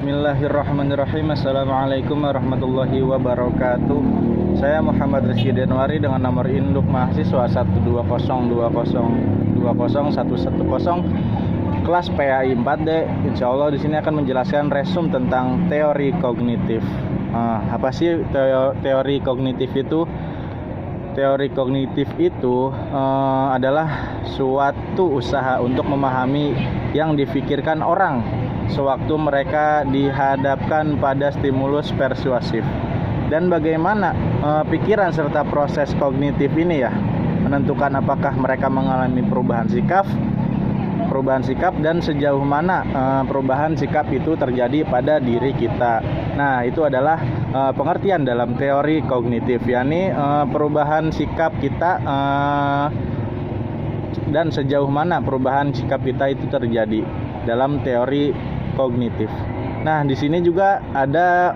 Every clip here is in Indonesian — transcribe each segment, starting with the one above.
Bismillahirrahmanirrahim. Assalamualaikum warahmatullahi wabarakatuh. Saya Muhammad Rizky Denwari dengan nomor induk mahasiswa 12020201110 kelas PAI 4D. Insya Allah di sini akan menjelaskan resum tentang teori kognitif. Apa sih teori kognitif itu? Teori kognitif itu adalah suatu usaha untuk memahami yang difikirkan orang sewaktu mereka dihadapkan pada stimulus persuasif, dan bagaimana pikiran serta proses kognitif ini menentukan apakah mereka mengalami perubahan sikap dan sejauh mana perubahan sikap itu terjadi pada diri kita. Nah, itu adalah pengertian dalam teori kognitif, yakni perubahan sikap kita dan sejauh mana perubahan sikap kita itu terjadi dalam teori kognitif. Nah, di sini juga ada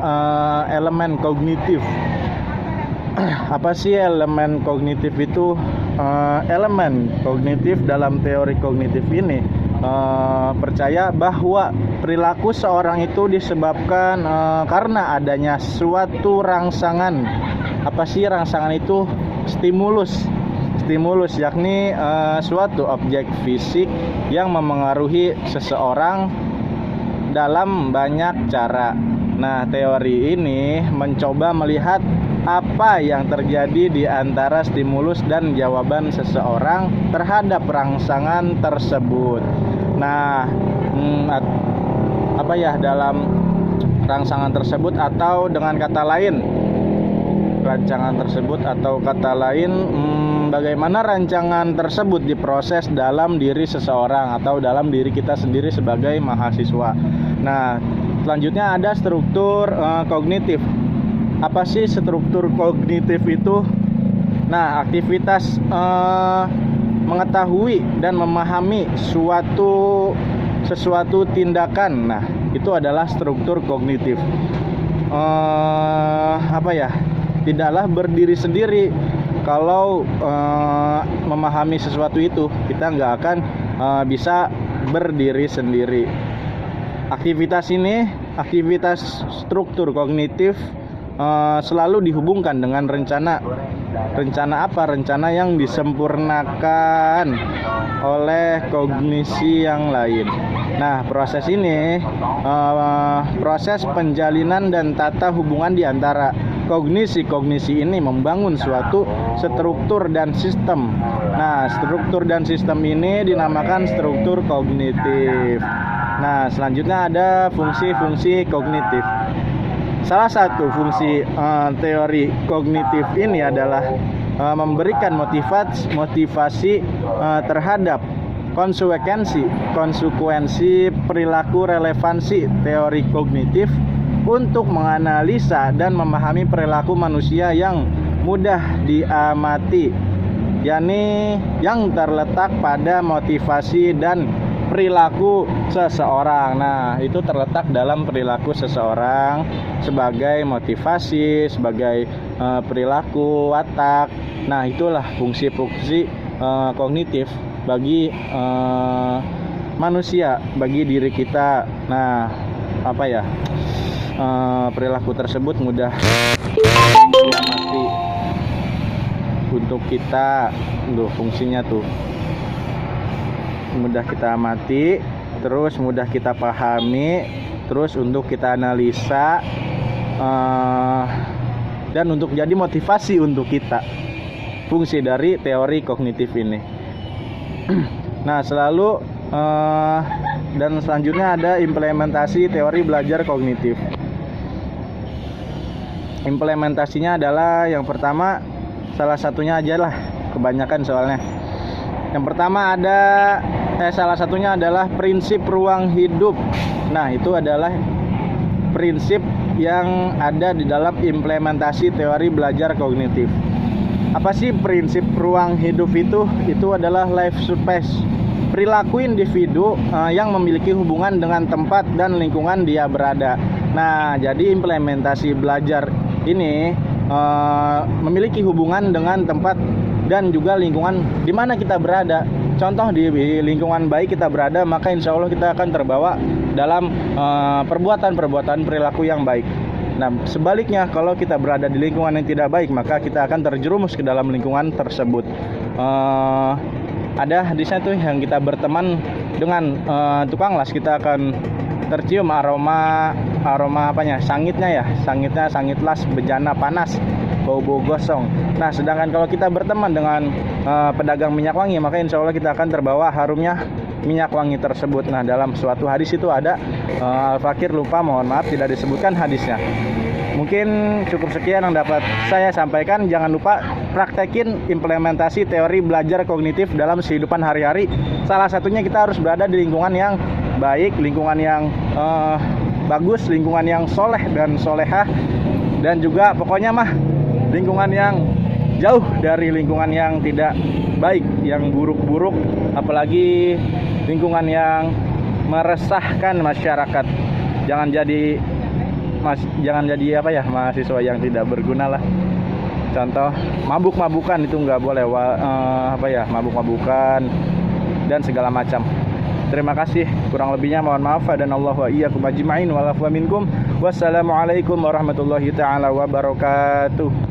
elemen kognitif. Apa sih elemen kognitif itu? Elemen kognitif dalam teori kognitif ini percaya bahwa perilaku seorang itu disebabkan karena adanya suatu rangsangan. Apa sih rangsangan itu? Stimulus, yakni suatu objek fisik yang memengaruhi seseorang dalam banyak cara. Nah, teori ini mencoba melihat apa yang terjadi di antara stimulus dan jawaban seseorang terhadap rangsangan tersebut. Nah, dalam rangsangan tersebut atau dengan kata lain, bagaimana rancangan tersebut diproses dalam diri seseorang atau dalam diri kita sendiri sebagai mahasiswa. Nah, selanjutnya ada struktur kognitif. Apa sih struktur kognitif itu? Nah, aktivitas mengetahui dan memahami sesuatu tindakan. Nah, itu adalah struktur kognitif. Tidaklah berdiri sendiri. Kalau memahami sesuatu itu, kita nggak akan bisa berdiri sendiri. Aktivitas struktur kognitif selalu dihubungkan dengan rencana. Rencana apa? Rencana yang disempurnakan oleh kognisi yang lain. Nah, proses ini proses penjalinan dan tata hubungan di antara kognisi ini membangun suatu struktur dan sistem. Nah, struktur dan sistem ini dinamakan struktur kognitif. Nah, selanjutnya ada fungsi-fungsi kognitif. Salah satu fungsi teori kognitif ini adalah memberikan motivasi terhadap konsekuensi perilaku relevansi teori kognitif untuk menganalisa dan memahami perilaku manusia yang mudah diamati, yakni yang terletak pada motivasi dan perilaku seseorang. Nah, itu terletak dalam perilaku seseorang sebagai motivasi, sebagai perilaku, watak. Nah, itulah fungsi-fungsi kognitif bagi manusia, bagi diri kita. Nah, perilaku tersebut mudah diamati untuk kita. Fungsinya mudah kita amati, terus mudah kita pahami, terus untuk kita analisa, dan untuk jadi motivasi untuk kita. Fungsi dari teori kognitif ini. Nah, dan selanjutnya ada implementasi teori belajar kognitif. Implementasinya adalah yang pertama, salah satunya aja lah, kebanyakan soalnya. Yang pertama salah satunya adalah prinsip ruang hidup. Nah, itu adalah prinsip yang ada di dalam implementasi teori belajar kognitif. Apa sih prinsip ruang hidup itu? Itu adalah life space, perilaku individu yang memiliki hubungan dengan tempat dan lingkungan dia berada. Nah, jadi implementasi belajar ini memiliki hubungan dengan tempat dan juga lingkungan di mana kita berada. contoh di lingkungan baik kita berada, maka insya Allah kita akan terbawa dalam perbuatan-perbuatan perilaku yang baik. Nah, sebaliknya kalau kita berada di lingkungan yang tidak baik, maka kita akan terjerumus ke dalam lingkungan tersebut. Ada hadisnya tuh, yang kita berteman dengan tukang las, kita akan tercium aroma apanya? Sangitnya, sangit las, bejana panas, bau-bau gosong. Nah, sedangkan kalau kita berteman dengan pedagang minyak wangi, maka insya Allah kita akan terbawa harumnya minyak wangi tersebut. Nah, dalam suatu hadis itu ada Al-Fakir lupa, mohon maaf tidak disebutkan hadisnya. Mungkin cukup sekian yang dapat saya sampaikan. Jangan lupa praktekin implementasi teori belajar kognitif dalam kehidupan hari-hari. Salah satunya kita harus berada di lingkungan yang baik, lingkungan yang bagus, lingkungan yang soleh dan solehah, dan juga pokoknya mah lingkungan yang jauh dari lingkungan yang tidak baik, yang buruk-buruk, apalagi lingkungan yang meresahkan masyarakat. Jangan jadi mahasiswa yang tidak berguna lah. Contoh mabuk-mabukan itu nggak boleh, mabuk-mabukan dan segala macam. Terima kasih, kurang lebihnya mohon maaf, dan Allah wa iyyakum ajma'in wa minkum. Wassalamualaikum warahmatullahi taala wabarakatuh.